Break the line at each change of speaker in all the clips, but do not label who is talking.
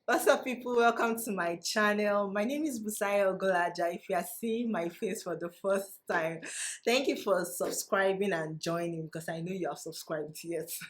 What's up, people? Welcome to my channel. My name is Busaya Ogolaja. If you are seeing my face for the first time, thank you for subscribing and joining because I know you have subscribed. Yes.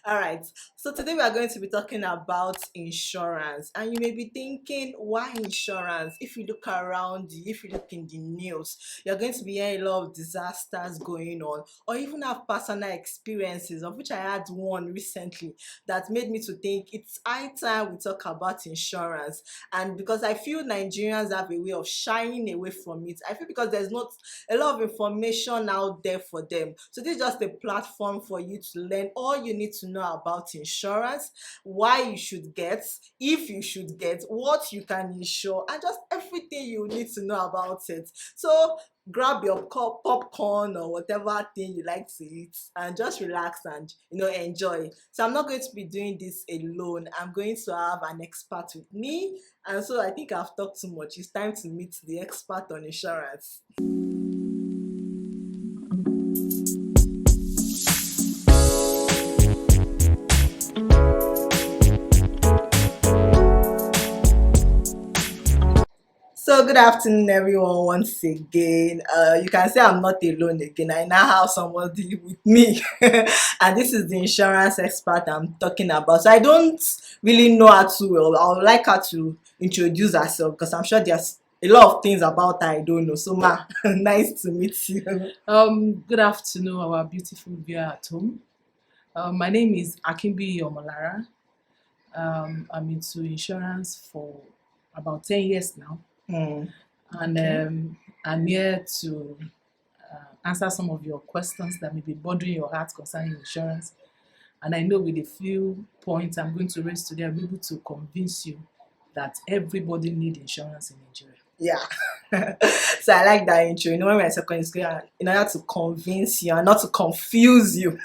All right. So today we are going to be talking about insurance, and you may be thinking, why insurance? If you look around you, if you look in the news, you're going to be hearing a lot of disasters going on, or even have personal experiences, of which I had one recently that made me to think it's high time we talk about insurance. And because I feel Nigerians have a way of shying away from it, I feel because there's not a lot of information out there for them. So this is just a platform for you to learn all you need to know about insurance, why you should get, if you should get, what you can insure, and just everything you need to know about it. So grab your cup popcorn or whatever thing you like to eat and just relax and enjoy. So I'm not going to be doing this alone. I'm going to have an expert with me, and so I think I've talked too much. It's time to meet the expert on insurance. So good afternoon, everyone. Once again, you can say I'm not alone again. I now have somebody with me, and this is the insurance expert I'm talking about. So I don't really know her too well. I would like her to introduce herself because I'm sure there's a lot of things about her I don't know. So ma, nice to meet you.
Good afternoon, our beautiful viewer at home. My name is Akimbi Omolara. I'm into insurance for about 10 years now, and I'm here to answer some of your questions that may be bothering your heart concerning insurance. And I know with a few points I'm going to raise today, I'll be able to convince you that everybody needs insurance in Nigeria.
Yeah. So I like that intro. When we're in secondary school, in order to convince you and not to confuse you.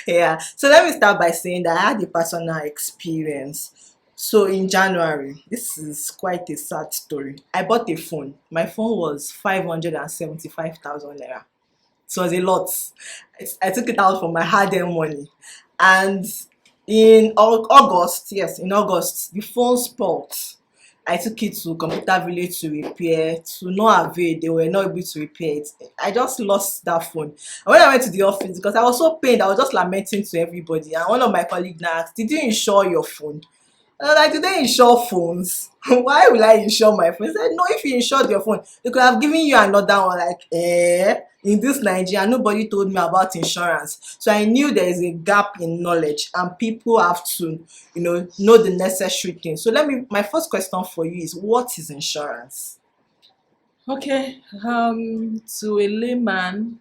Yeah. So let me start by saying that I had a personal experience. So in January, this is quite a sad story. I bought a phone. My phone was 575,000 naira. It was a lot. I took it out from my hard-earned money. And in August, yes, in August, the phone spoiled. I took it to Computer Village to repair. To no avail, they were not able to repair it. I just lost that phone. And when I went to the office, because I was so pained, I was just lamenting to everybody. And one of my colleagues now asked, "Did you insure your phone?" And I was like, "Do they insure phones? Why will I insure my phone?" He said, "No, if you insured your phone, they could have given you another one." Like, in this Nigeria, nobody told me about insurance. So I knew there is a gap in knowledge and people have to, know the necessary things. So my first question for you is, what is insurance?
Okay, to a layman,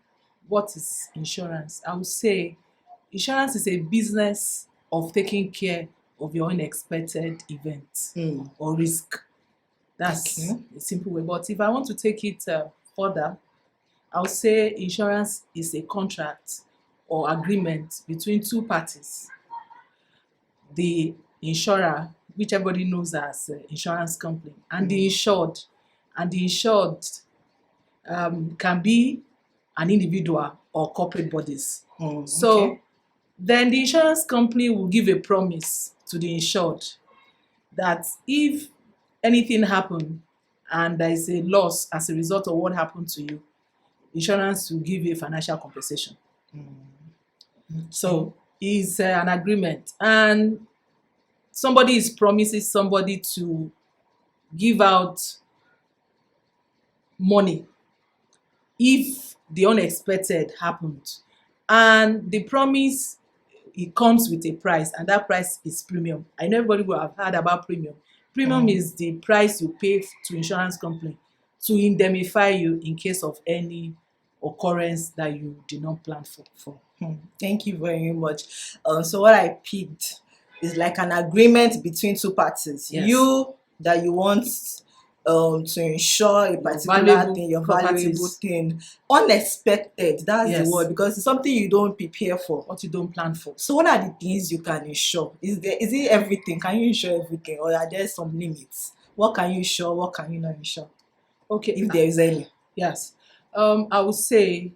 what is insurance? I would say insurance is a business of taking care of your unexpected event or risk. That's
Okay.
a simple way. But if I want to take it further, I would say insurance is a contract or agreement between two parties. The insurer, which everybody knows as insurance company, and the insured. And the insured can be an individual or corporate bodies. So
Okay.
then the insurance company will give a promise to the insured that if anything happen and there is a loss as a result of what happened to you, insurance will give you a financial compensation. So it's an agreement, and somebody is promising somebody to give out money if the unexpected happened, and the promise, it comes with a price, and that price is premium. I know everybody will have heard about premium. Premium is the price you pay to insurance company to indemnify you in case of any occurrence that you did not plan for.
Thank you very much. So what I picked is like an agreement between two parties.
Yes.
You that you want to insure a particular
valuable
thing, your
properties.
valuable thing. Unexpected, that's the
Yes.
word, because it's something you don't prepare for.
What you don't plan for.
So what are the things you can insure? Is it everything? Can you insure everything, or are there some limits? What can you insure? What can you not insure?
Okay.
If there is any.
Yes. I would say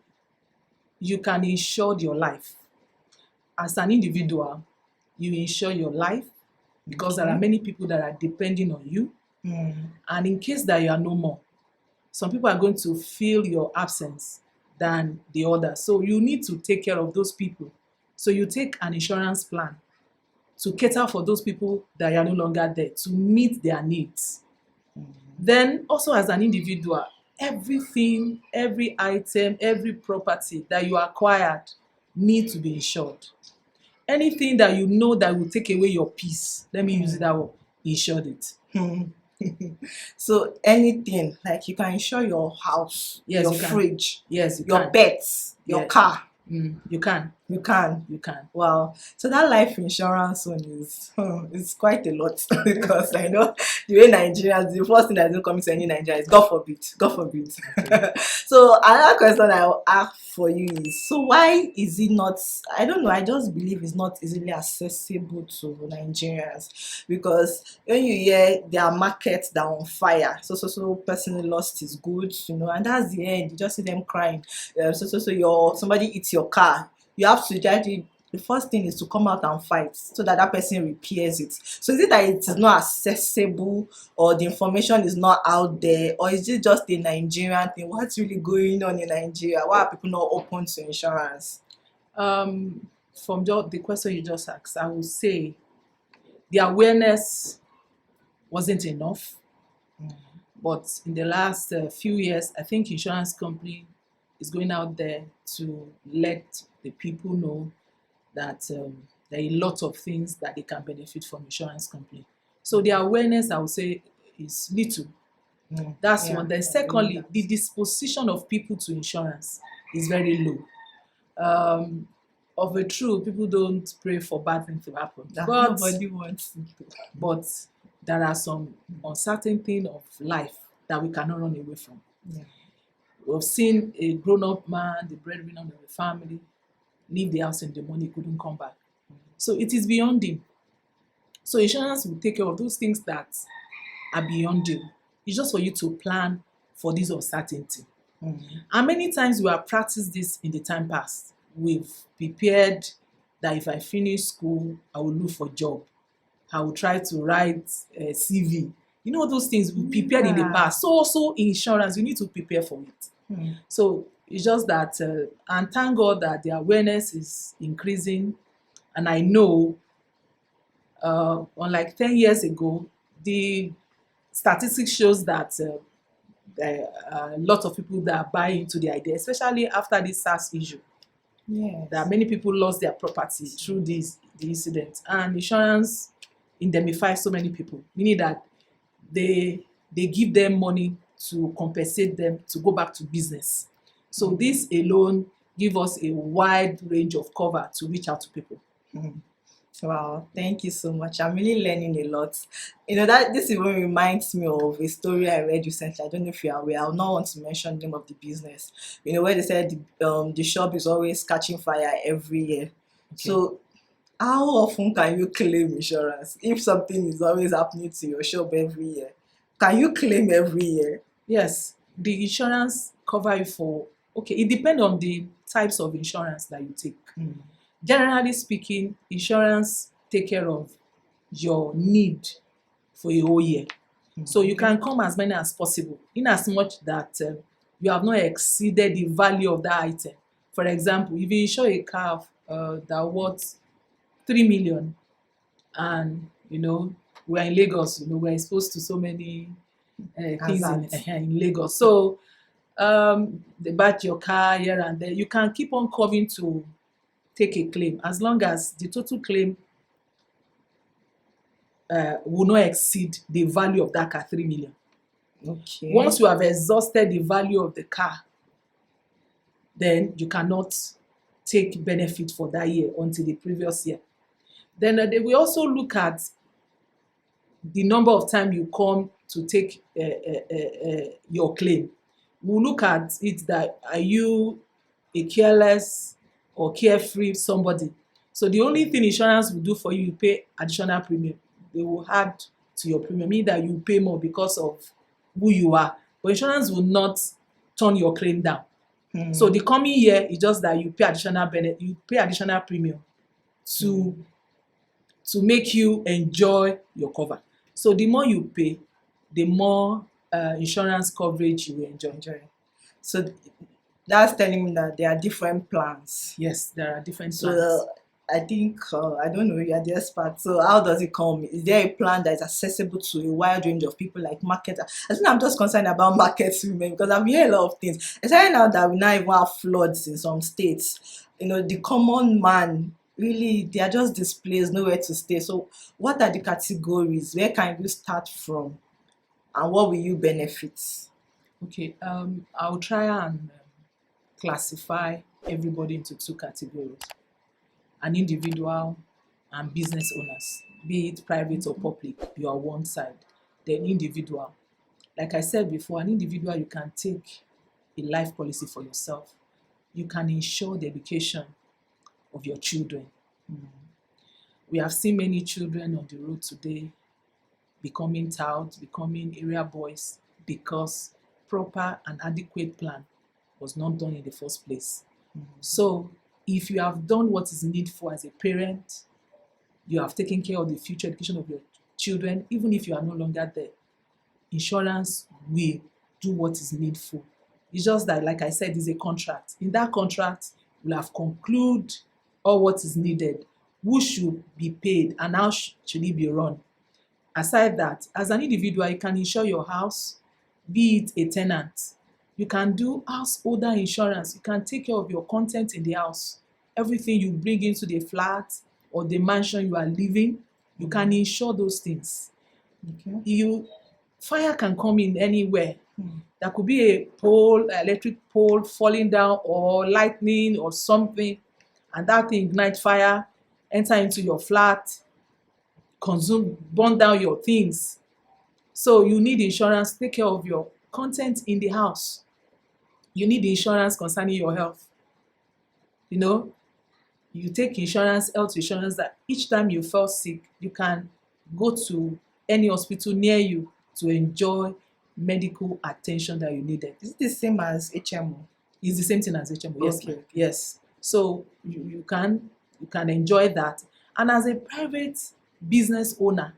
you can insure your life. As an individual, you insure your life, because there are many people that are depending on you. And in case that you are no more, some people are going to feel your absence than the others. So you need to take care of those people. So you take an insurance plan to cater for those people that are no longer there, to meet their needs. Then also as an individual, everything, every item, every property that you acquired need to be insured. Anything that you know that will take away your peace, let me use it that way, insured it.
So anything, like you can insure your house,
Yes,
your
you can.
fridge,
Yes, you
your
can.
pets, your
Yes.
car.
You can.
You can.
You can.
Wow. So that life insurance one is quite a lot because I know the way Nigerians, the first thing that don't come to any Nigerian is God forbid. God forbid.
Okay.
So another question I will ask for you is, so why is it not, I don't know, I just believe it's not easily accessible to Nigerians, because when you hear their markets that are on fire, so person lost his goods, and that's the end. You just see them crying. Your somebody eats your car, you have to judge. The first thing is to come out and fight so that that person repairs it. So is it that it is not accessible, or the information is not out there, or is it just a Nigerian thing? What's really going on in Nigeria? Why are people not open to insurance?
From the question you just asked, I would say the awareness wasn't enough. But in the last few years, I think insurance company is going out there to let the people know that there are a lot of things that they can benefit from insurance company. So the awareness, I would say, is little. That's one. Then secondly, the disposition of people to insurance is very low. Of a truth, people don't pray for bad things to happen.
Nobody wants it.
But there are some uncertain things of life that we cannot run away from. We've seen a grown-up man, the breadwinner of the family, leave the house and the money couldn't come back. So it is beyond him. So insurance will take care of those things that are beyond you. It's just for you to plan for this uncertainty. And many times we have practiced this in the time past. We've prepared that if I finish school, I will look for a job. I will try to write a CV. Those things we prepared in the past. So also insurance, you need to prepare for it. So it's just that, and thank God that the awareness is increasing. And I know, unlike 10 years ago, the statistics shows that there are a lot of people that buy into the idea, especially after this SARS issue. That many people lost their property through the incident. And insurance indemnifies so many people, meaning that they give them money to compensate them to go back to business. So this alone give us a wide range of cover to reach out to people.
Wow, thank you so much. I'm really learning a lot. That this even reminds me of a story I read recently. I don't know if you are aware. I'll not want to mention the name of the business. Where they said the shop is always catching fire every year. Okay. So how often can you claim insurance if something is always happening to your shop every year? Can you claim every year?
Yes, the insurance cover you for, it depends on the types of insurance that you take. Generally speaking, insurance take care of your need for a whole year. So you can come as many as possible, in as much that you have not exceeded the value of that item. For example, if you insure a car that worth 3 million, and we're in Lagos, we're exposed to so many things in Lagos. So they bat your car here and there. You can keep on coming to take a claim as long as the total claim will not exceed the value of that car, 3 million.
Okay.
Once you have exhausted the value of the car, then you cannot take benefit for that year until the previous year. Then they will also look at the number of times you come to take your claim. We'll look at it that, are you a careless or carefree somebody? So the only thing insurance will do for you, you pay additional premium. They will add to your premium, meaning that you pay more because of who you are. But insurance will not turn your claim down. So the coming year is just that you pay additional premium to make you enjoy your cover. So the more you pay, the more insurance coverage you will enjoy.
So that's telling me that there are different plans.
Yes, there are different
So
plans.
I think I don't know, you are the expert. So how does it come? Is there a plan that is accessible to a wide range of people, like market? I think I'm just concerned about market women because I've heard a lot of things. Especially now that we now even have floods in some states. The common man, really, they are just displaced, nowhere to stay. So what are the categories? Where can you start from? And what will you benefit?
Okay, I'll try and classify everybody into two categories: an individual and business owners, be it private or public. You are one side. Then individual. Like I said before, an individual, you can take a life policy for yourself. You can ensure the education of your children. We have seen many children on the road today becoming touts, becoming area boys, because proper and adequate plan was not done in the first place. So if you have done what is needful as a parent, you have taken care of the future education of your children, even if you are no longer there, insurance will do what is needful. It's just that, like I said, it's a contract. In that contract, you'll have conclude all what is needed, who should be paid, and how should it be run. Aside that, as an individual, you can insure your house, be it a tenant. You can do householder insurance. You can take care of your content in the house. Everything you bring into the flat or the mansion you are living, you can insure those things.
Okay.
Fire can come in anywhere. There could be a pole, electric pole falling down, or lightning or something, and that thing ignite fire, enter into your flat, consume, burn down your things. So you need insurance to take care of your content in the house. You need insurance concerning your health. You take insurance, health insurance, that each time you fell sick, you can go to any hospital near you to enjoy medical attention that you needed.
Is it the same as HMO?
It's the same thing as HMO. Yes,
Okay.
yes. So you can enjoy that. And as a private business owner,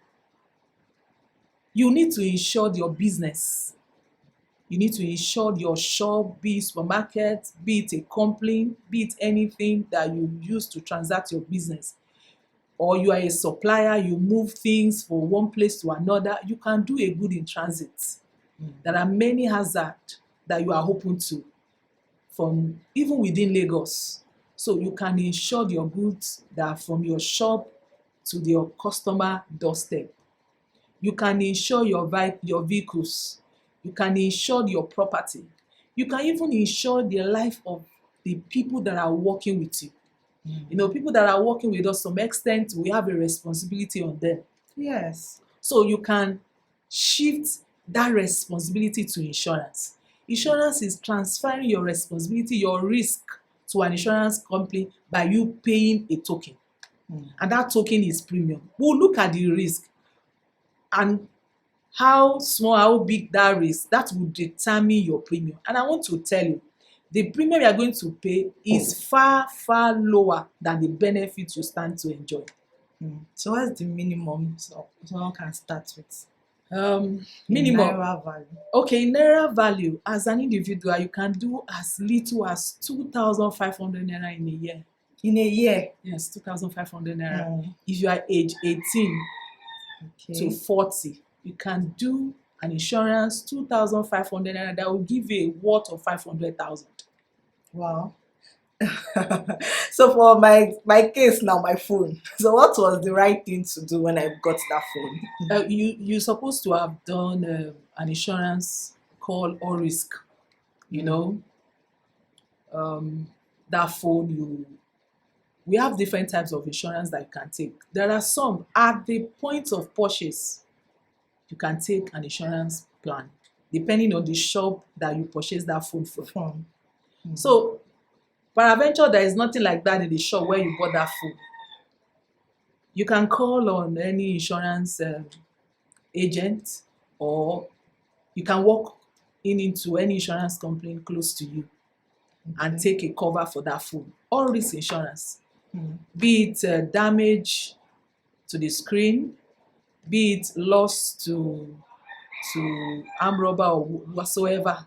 you need to insure your business. You need to insure your shop, be it supermarket, be it a company, be it anything that you use to transact your business. Or you are a supplier, you move things from one place to another, you can do a good in transit. There are many hazards that you are open to, from even within Lagos. So you can insure your goods that are from your shop to your customer doorstep. You can insure your vehicles. You can insure your property. You can even insure the life of the people that are working with you. People that are working with us, to some extent, we have a responsibility on them.
Yes.
So you can shift that responsibility to insurance. Insurance is transferring your responsibility, your risk, to an insurance company by you paying a token. And that token is premium. We'll look at the risk and how small, how big that risk, that will determine your premium. And I want to tell you, the premium you are going to pay is far, far lower than the benefit you stand to enjoy.
So what's the minimum someone can start with?
Minimum.
Naira value.
Okay, Naira value, as an individual, you can do as little as 2,500 Naira in a year.
In a year?
Yes, 2,500 Naira. If you are age 18 to 40, you can do an insurance 2,500 Naira that will give you a worth of 500,000.
Wow. So for my case now, my phone. So what was the right thing to do when I got that phone?
You're supposed to have done an insurance called all risk. That phone, we have different types of insurance that you can take. There are some at the point of purchase. You can take an insurance plan depending on the shop that you purchase that phone from. So peradventure, there is nothing like that in the shop where you bought that phone. You can call on any insurance agent, or you can walk into any insurance company close to you and take a cover for that phone. All risk insurance, be it damage to the screen, be it loss to arm robber or whatsoever.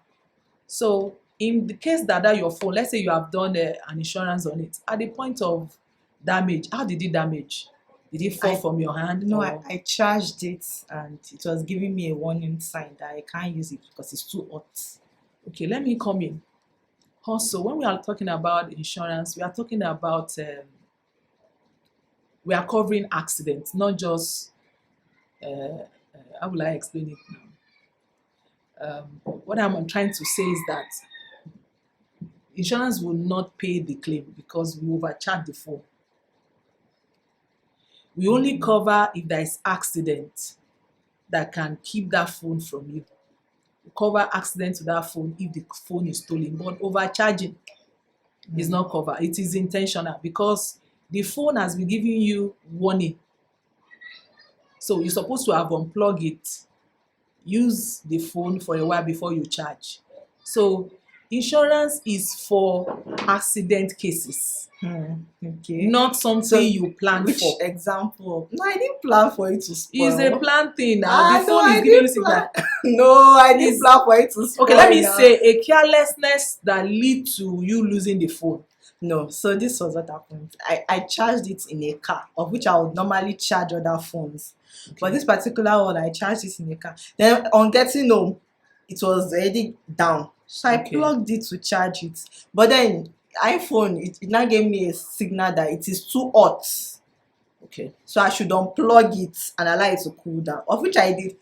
So in the case that your phone, let's say you have done an insurance on it, at the point of damage, how did it damage? Did it fall
I
from your hand?
no,
Or
I charged it and it was giving me a warning sign that I can't use it because it's too hot.
okay, let me come in. Also, when we are talking about insurance, we are talking about we are covering accidents, not just how will I explain it now? What I'm trying to say is that insurance will not pay the claim because we overcharge the phone. We only cover if there is accident that can keep that phone from you. We cover accident to that phone if the phone is stolen, but overcharging is not covered. It is intentional because the phone has been giving you warning. So you're supposed to have unplugged it, use the phone for a while before you charge. So insurance is for accident cases,
Okay.
not something
So
you plan
which
for.
example? No, I didn't plan for it to
It's a
spoil.
plan thing now.
Ah,
The
no,
phone is
I
giving you
didn't
signal.
plan. No, I didn't
Is
plan for it to spoil.
okay, let me
now.
say a carelessness that lead to you losing the phone.
No, so this was what happened. I charged it in a car, of which I would normally charge other phones. But this particular one, I charged it in a car. Then on getting home, it was already down. So I
Okay.
plugged it to charge it. But then iPhone, it now gave me a signal that it is too hot.
Okay.
So I should unplug it and allow it to cool down. Of which I did.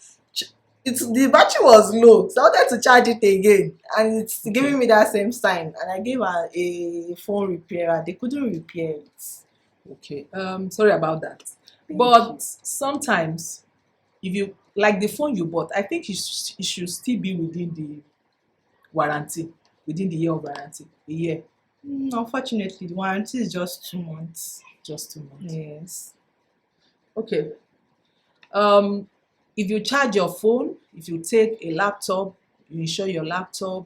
The battery was low, so I wanted to charge it again, and it's giving me that same sign. And I gave a phone repairer; they couldn't repair it.
Okay. Sorry about that.
Thank
But
you.
sometimes if you like the phone you bought, I think it should still be within the warranty, within the year of warranty. A year,
Unfortunately, the warranty is just 2 months.
just 2 months.
Yes.
Okay. If you charge your phone, if you take a laptop, you insure your laptop,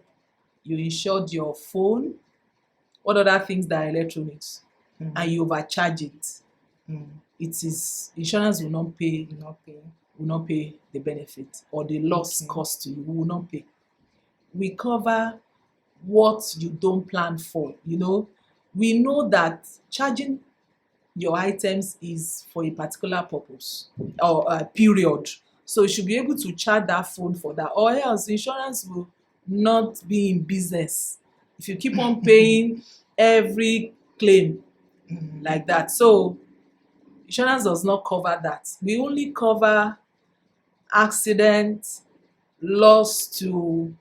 you insured your phone, what other things that are electronics, and you overcharge it, it is insurance will not pay the benefit or the loss
Okay.
cost to you. We will not pay. We cover what you don't plan for. We know that charging your items is for a particular purpose or a period. So you should be able to charge that phone for that, or else insurance will not be in business if you keep on paying every claim like that. So insurance does not cover that. We only cover accident, loss to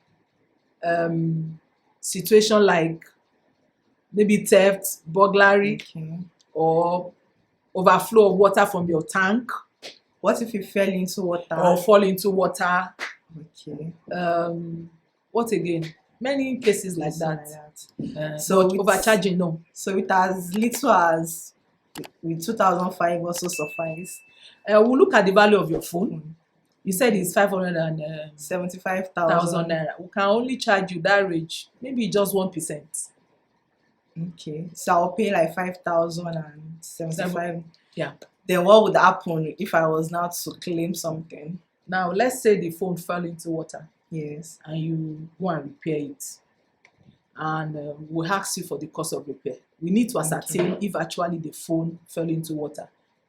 situation like maybe theft, burglary,
Okay.
or overflow of water from your tank,
What if you fell into water?
or fall into water.
Okay.
What again? Many cases like that.
So
But
with-
overcharging, no.
So with as little as with 2005 also suffice.
We'll look at the value of your phone. You said it's 500,000
75,000.
naira. We can only charge you that range, maybe just 1%.
Okay. So I'll pay like 5,075.
Yeah.
Then what would happen if I was now to claim something?
Now, let's say the phone fell into water
Yes.
and you go and repair it. And we'll ask you for the cost of repair. We need to ascertain if actually the phone fell into water.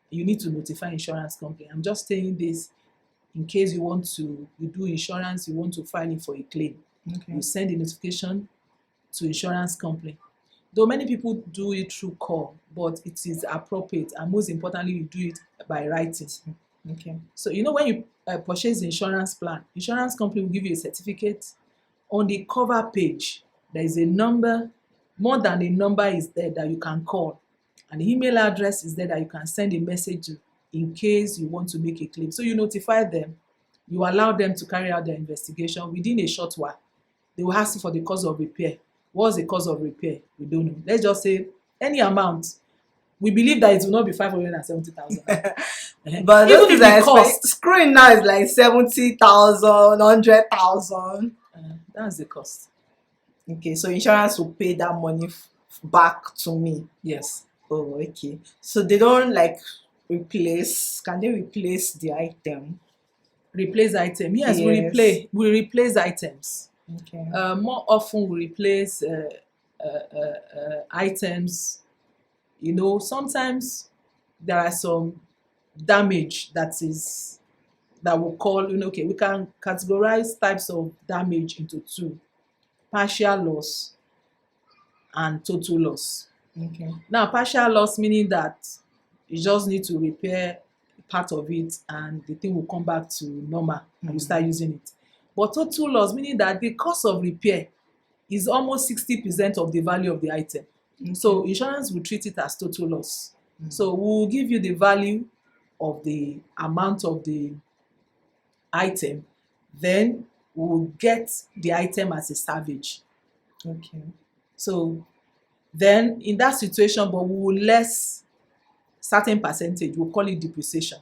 You need to notify insurance company. I'm just saying this in case you do insurance, you want to file it for a claim.
Okay.
You send a notification to insurance company. Though many people do it through call, but it is appropriate, and most importantly, you do it by writing.
Okay.
So when you purchase the insurance plan, insurance company will give you a certificate. On the cover page, there is a number, more than a number is there that you can call, and the email address is there that you can send a message to in case you want to make a claim. So you notify them, you allow them to carry out their investigation. Within a short while, they will ask you for the cost of repair. What's the cost of repair? We don't know. Let's just say any amount. We believe that it will not be 570,000.
But
even
those
if
are
the cost,
screen now is like 70,000, 100,000.
that's the cost.
Okay, so insurance will pay that money back to me.
Yes.
Oh, okay. So they don't like replace? Can they replace the item?
Replace item. Yes,
Yes.
we replace items.
Okay.
More often we replace items. Sometimes there are some damage that we call, okay, we can categorize types of damage into two: partial loss and total loss.
Okay.
Now, partial loss meaning that you just need to repair part of it and the thing will come back to normal and you start using it. But total loss meaning that the cost of repair is almost 60% of the value of the item. So insurance will treat it as total loss. So we will give you the value of the amount of the item, then we will get the item as a salvage.
Okay.
So then in that situation, but we will less certain percentage, we'll call it depreciation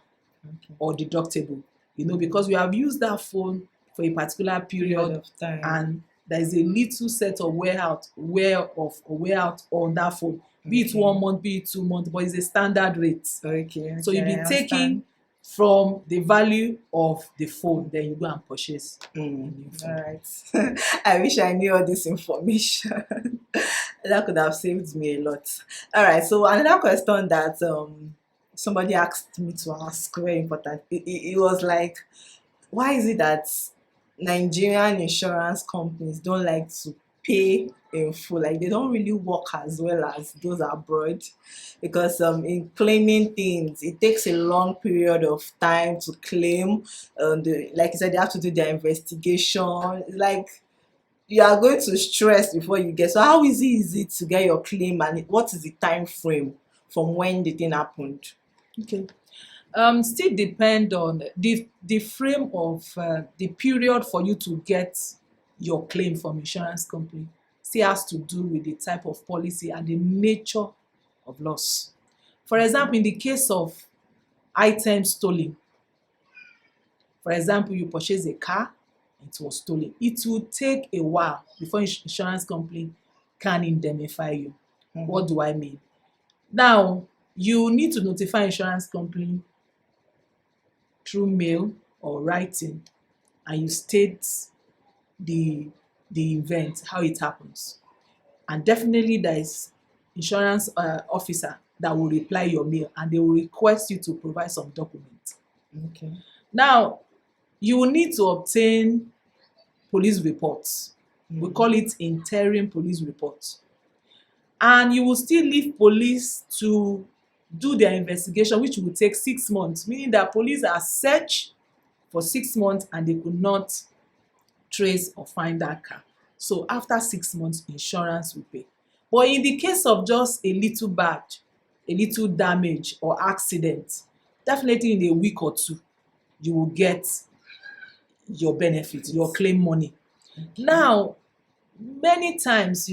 Okay.
or deductible, because we have used that phone for a particular period
of time.
and there is a little set of wear out on that phone, be it 1 month, be it 2 months, but it's a standard rate.
Okay.
So you'll
I
be
understand.
taking from the value of the phone, then you go and purchase a new phone.
All right. I wish I knew all this information. That could have saved me a lot. All right. So another question that somebody asked me to ask, very important. It was like, why is it that Nigerian insurance companies don't like to pay in full? Like they don't really work as well as those abroad, because in claiming things it takes a long period of time to claim. Like you said, they have to do their investigation. Like you are going to stress before you get. So how easy is it to get your claim, and what is the time frame from when the thing happened?
Okay. Still depend on the frame of the period for you to get your claim from insurance company. Still has to do with the type of policy and the nature of loss. For example, in the case of items stolen, for example, you purchase a car, it was stolen. It will take a while before insurance company can indemnify you. What do I mean? Now, you need to notify insurance company through mail or writing, and you state the event, how it happens. And definitely there is insurance officer that will reply your mail and they will request you to provide some documents.
Okay.
Now, you will need to obtain police reports. We call it interim police reports. And you will still leave police to do their investigation, which will take 6 months, meaning that police are searched for 6 months and they could not trace or find that car. So after 6 months, insurance will pay. But in the case of just a little bad, a little damage or accident, definitely in a week or two, you will get your benefit, your claim money. Now, many times,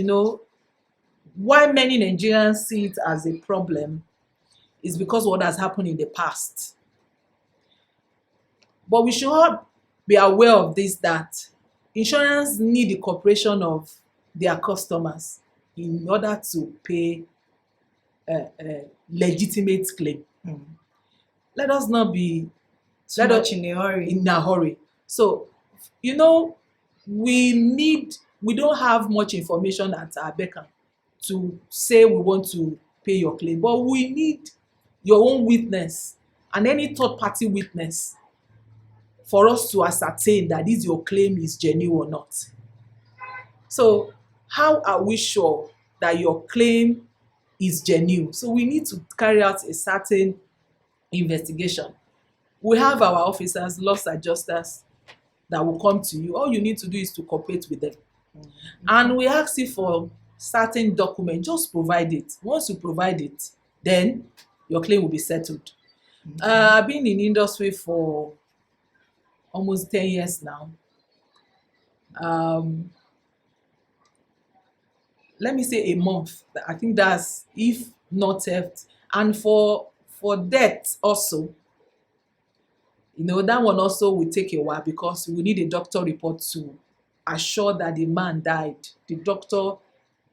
why many Nigerians see it as a problem is because of what has happened in the past. But we should all be aware of this, that insurance need the cooperation of their customers in order to pay a legitimate claim. Let us not be
Too much in a hurry.
So, we don't have much information at our beckon to say we want to pay your claim, but we need your own witness and any third party witness for us to ascertain that this your claim is genuine or not. So how are we sure that your claim is genuine? So we need to carry out a certain investigation. We have our officers, loss adjusters, that will come to you. All you need to do is to cooperate with them. And we ask you for certain document, just provide it. Once you provide it, then your claim will be settled. I've been in industry for almost 10 years now. Let me say a month. I think that's if not theft. And for death also, that one also will take a while because we need a doctor report to assure that the man died. The doctor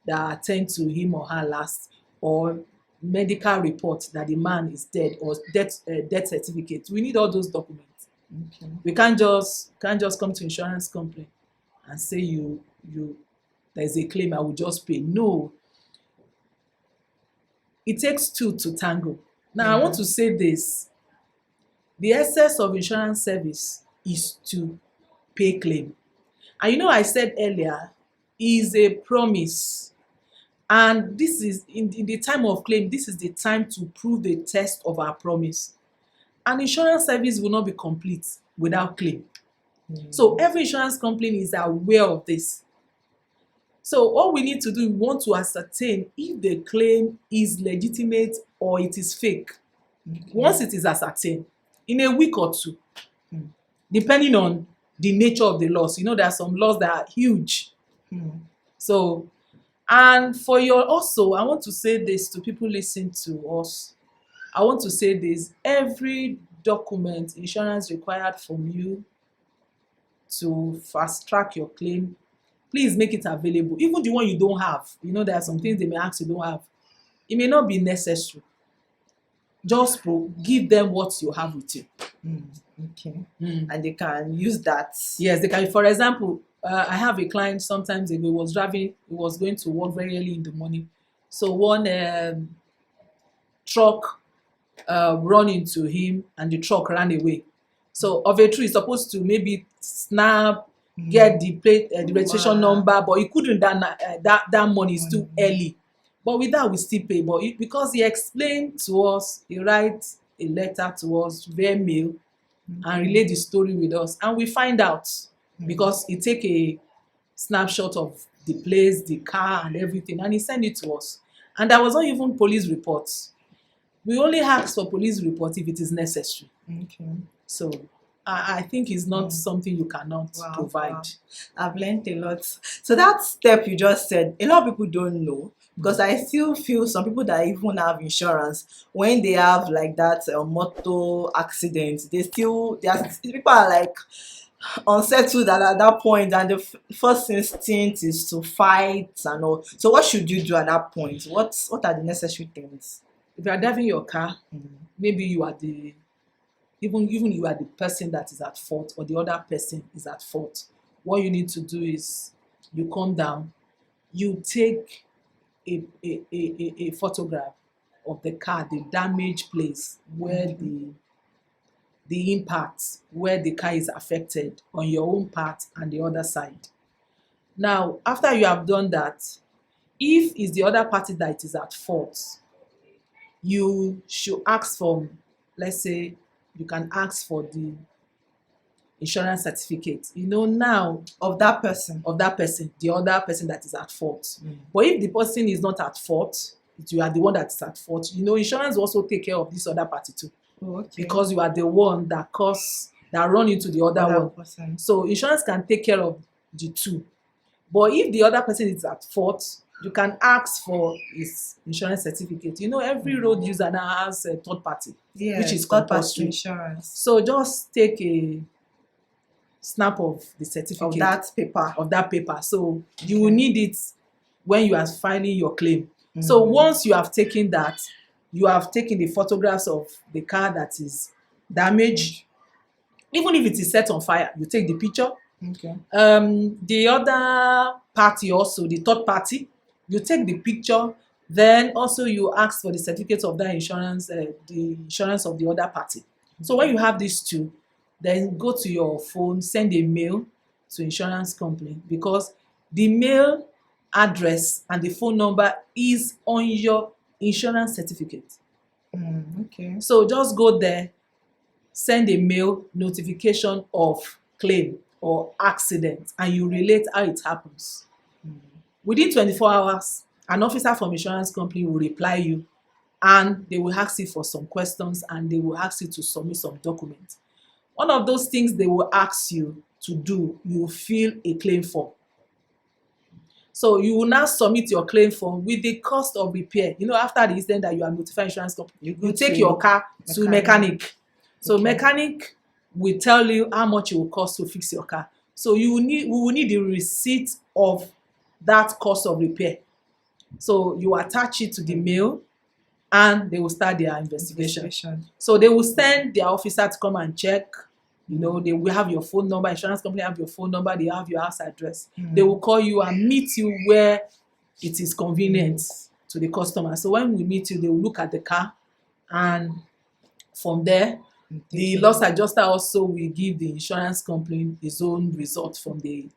that attend to him or her last, or medical report that the man is dead, or death certificate. We need all those documents.
Okay.
We can't just come to insurance company and say there's a claim, I will just pay. No, it takes two to tango. Now I want to say this: the essence of insurance service is to pay claim. And I said earlier, is a promise. And this is in the time of claim, this is the time to prove the test of our promise. And insurance service will not be complete without claim. So every insurance company is aware of this. So all we need to do, we want to ascertain if the claim is legitimate or it is fake. Once it is ascertained, in a week or two, depending on the nature of the loss. There are some laws that are huge. So, and for also, I want to say this to people listening to us. I want to say this: every document insurance required from you to fast track your claim, please make it available. Even the one you don't have. There are some things they may ask you don't have. It may not be necessary. Just give them what you have with you.
Okay. And they can use that.
Yes, they can. For example, I have a client sometimes ago, he was going to work very early in the morning. So one truck run into him and the truck ran away. So of a truth, he's supposed to maybe snap, get the plate, the registration number, but he couldn't that morning. It's too early. But with that, we still pay. But because he explained to us, he writes a letter to us via mail and relay the story with us. And we find out because he take a snapshot of the place, the car and everything, and he sent it to us. And there was not even police reports. We only ask for police report if it is necessary.
Okay.
So I think it's not something you cannot provide.
Wow. I've learned a lot. So that step you just said, a lot of people don't know, because I still feel some people that even have insurance, when they have like that motor accident, people are like unsettled at that point, and the first instinct is to fight and all. So what should you do at that point? What are the necessary things?
If you are driving your car, maybe you are even you are the person that is at fault, or the other person is at fault. What you need to do is you come down, you take a photograph of the car, the damaged place where the impact, where the car is affected on your own part and the other side. Now, after you have done that, if it's the other party that is at fault, you should ask for, let's say, you can ask for the insurance certificate, now
Of that person.
The other person that is at fault. But if the person is not at fault, you are the one that is at fault, insurance will also take care of this other party too.
Okay.
Because you are the one that run into the other one.
Person.
So insurance can take care of the two. But if the other person is at fault, you can ask for his insurance certificate. Every road user now has a third party, which is compulsory
insurance.
So just take a snap of the certificate
of that paper.
So you will need it when you are filing your claim. So once you have taken that, you have taken the photographs of the car that is damaged. Even if it is set on fire, you take the picture.
Okay.
The other party also, the third party, you take the picture. Then also you ask for the certificate of that insurance, the insurance of the other party. So when you have these two, then go to your phone, send a mail to insurance company, because the mail address and the phone number is on your insurance certificate.
Okay.
So just go there, send a mail notification of claim or accident, and you relate how it happens. Within 24 hours, an officer from insurance company will reply you, and they will ask you for some questions, and they will ask you to submit some documents. One of those things they will ask you to do, you will fill a claim form. So you will now submit your claim form with the cost of repair. After the incident that you are notifying insurance company, you take your car to mechanic. So mechanic will tell you how much it will cost to fix your car. So we will need the receipt of that cost of repair. So you attach it to the mail. and they will start their investigation. So they will send their officer to come and check. You know, they will have your phone number. Insurance company have your phone number. They have your house address. They will call you and meet you where it is convenient to the customer. So when we meet you, they will look at the car, and from there, the loss adjuster also will give the insurance company his own result from the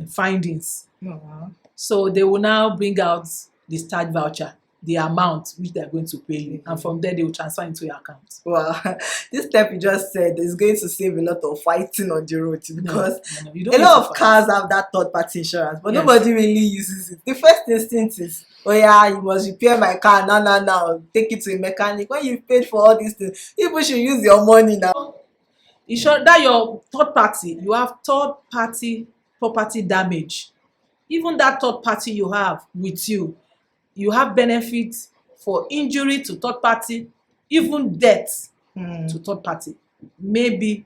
findings.
Wow.
So they will now bring out the start voucher, the amount which they are going to pay you, and from there they will transfer into your account.
Wow, this step you just said is going to save a lot of fighting on the road, because
You don't
a
need
lot
to
of
fight.
cars have that third party insurance, but
Yes.
nobody really uses it. The first instinct is, oh yeah, you must repair my car now, take it to a mechanic. When you paid for all these things, people should use your money now.
Insure that your third party, you have third party property damage. Even that third party you have with you, you have benefits for injury to third party, even death to third party. Maybe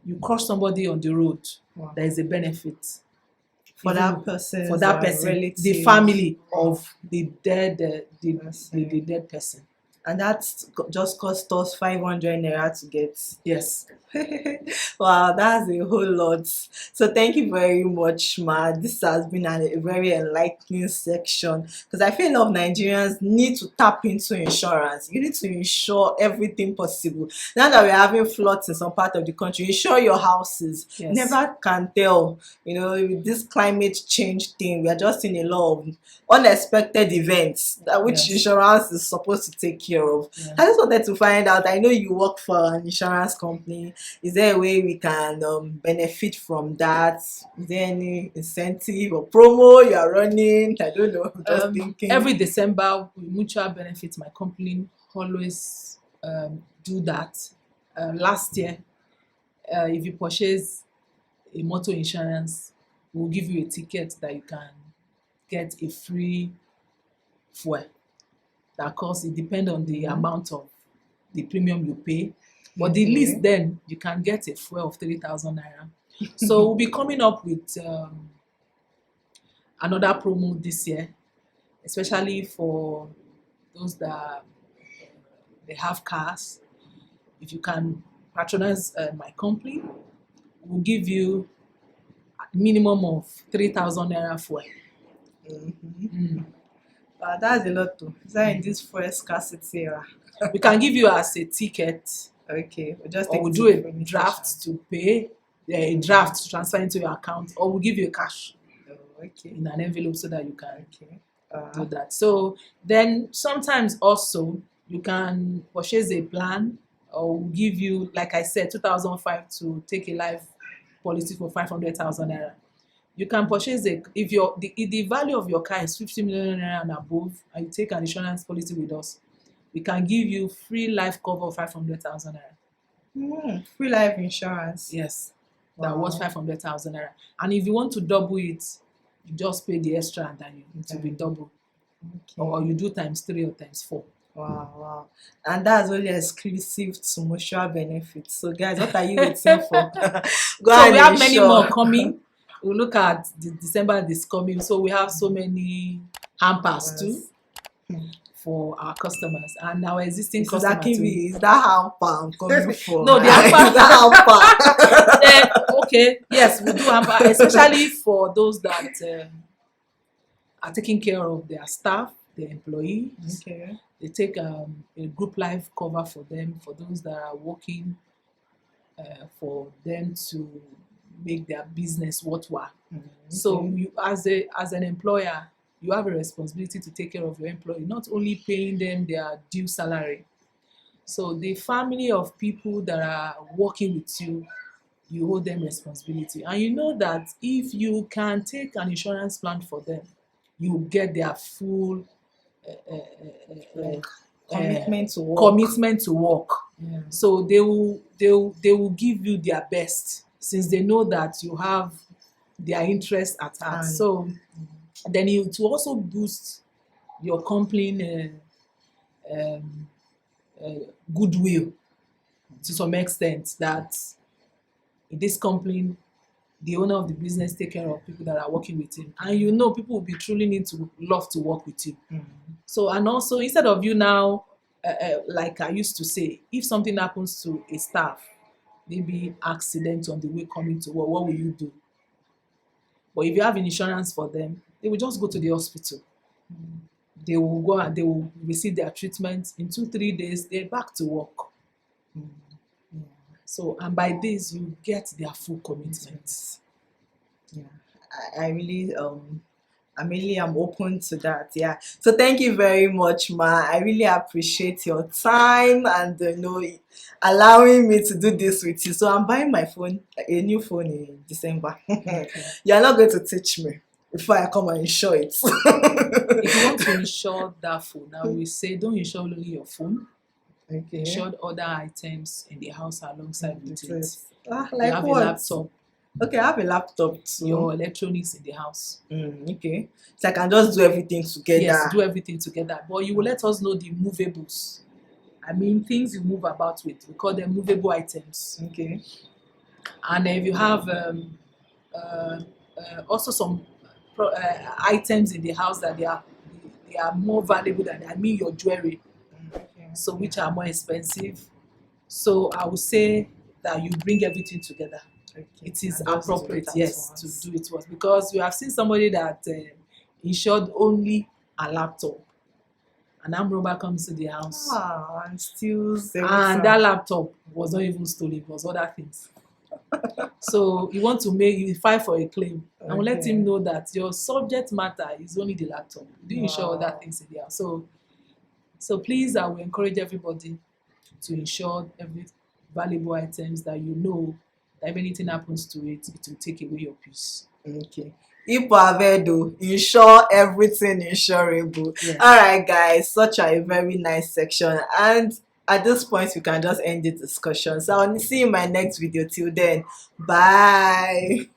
you crush somebody on the road,
Wow.
there is a benefit
For
even
that person,
for that person,
relative,
the family of the dead, the dead person.
and that's just cost us 500 naira to get.
Yes.
Wow, that's a whole lot. So thank you very much, Ma. This has been a very enlightening section, because I feel a lot of Nigerians need to tap into insurance. You need to insure everything possible. Now that we're having floods in some part of the country, insure your houses.
Yes.
Never can tell, with this climate change thing, we are just in a lot of unexpected events which insurance is supposed to take care of. I just wanted to find out, I know you work for an insurance company. Is there a way we can benefit from that? Is there any incentive or promo you are running? I don't know. Just thinking.
Every December, mutual benefits, my company always do that. Last year, if you purchase a motor insurance, we'll give you a ticket that you can get a free fuel. That cost, it depends on the amount of the premium you pay. But the least then, you can get a fuel of 3,000 naira. So we'll be coming up with another promo this year, especially for those that they have cars. If you can patronize my company, we'll give you a minimum of 3,000 naira fuel.
That's a lot too. Is that in this fuel scarcity era?
We can give you as a ticket.
Okay, we'll just
or we'll do a draft to pay, a draft to transfer into your account, or we'll give you a cash in an envelope so that you can do that. So then sometimes also you can purchase a plan, or we'll give you, like I said, 2,005 to take a life policy for 500,000 naira. You can purchase if the value of your car is 50 million naira and above, and you take an insurance policy with us, we can give you free life cover of 500,000 naira.
Free life insurance.
Yes, that was 500,000 naira. And if you want to double it, you just pay the extra, and then it will be double. Or you do ×3 or ×4.
Wow. And that's only exclusive to mutual benefits. So guys, what are you waiting for?
So we have many more coming. We'll look at the December this coming. So we have so many hampers too for our customers and our existing customers too.
Is that hamper I'm coming for?
No, the hamper.
Is that hamper?
Okay, yes, we do hamper, especially for those that are taking care of their staff, their employees.
Okay.
They take a group life cover for them, for those that are working, for them to make their business worthwhile. So you, as an employer, you have a responsibility to take care of your employee, not only paying them their due salary. So the family of people that are working with you, you owe them responsibility. And you know that if you can take an insurance plan for them, you get their full
commitment to work.
Yeah. So they will give you their best, since they know that you have their interest at heart. So then it will also boost your company goodwill to some extent, that in this company the owner of the business take care of people that are working with him, and you know people will be truly need to love to work with you. So, and also instead of you now, like I used to say, if something happens to a staff, maybe accident on the way coming to work, what will you do? But if you have insurance for them, they will just go to the hospital. They will go and they will receive their treatment. In 2-3 days, they're back to work. Yeah. So, and by this, you get their full commitment.
Yeah, I really am open to that. Yeah. So thank you very much, Ma. I really appreciate your time and allowing me to do this with you. So I'm buying my phone, a new phone in December.
Okay.
You're not going to teach me before I come and insure it.
If you want to insure that phone, I will say don't insure only your phone.
Okay.
Insure other items in the house alongside with it.
Like
you have
what?
a laptop.
Okay, I have a laptop too.
Your electronics in the house.
Okay. So I can just do everything together.
Yes, do everything together. But you will let us know the movables. I mean, things you move about with. We call them movable items.
Okay.
And if you have also some items in the house that they are more valuable than, I mean, your jewelry.
Okay.
So which are more expensive. So I would say that you bring everything together.
Okay.
It is
And just do
appropriate,
it at
yes,
once.
to do it once, because we have seen somebody that insured only a laptop, and armed robber comes to the house,
And steals
and
everything.
that laptop was not even stolen; it was other things. So you want to you file for a claim, and let
Okay.
him know that your subject matter is only the laptop. Do you insure other
Wow.
things in the house? So please, I will encourage everybody to insure every valuable items that you know that if anything happens to it, it will take away your peace.
Okay. Ipo Avedo, insure everything insurable.
Yes.
Alright guys, such a very nice section, and at this point we can just end the discussion. So I'll see you in my next video. Till then, bye.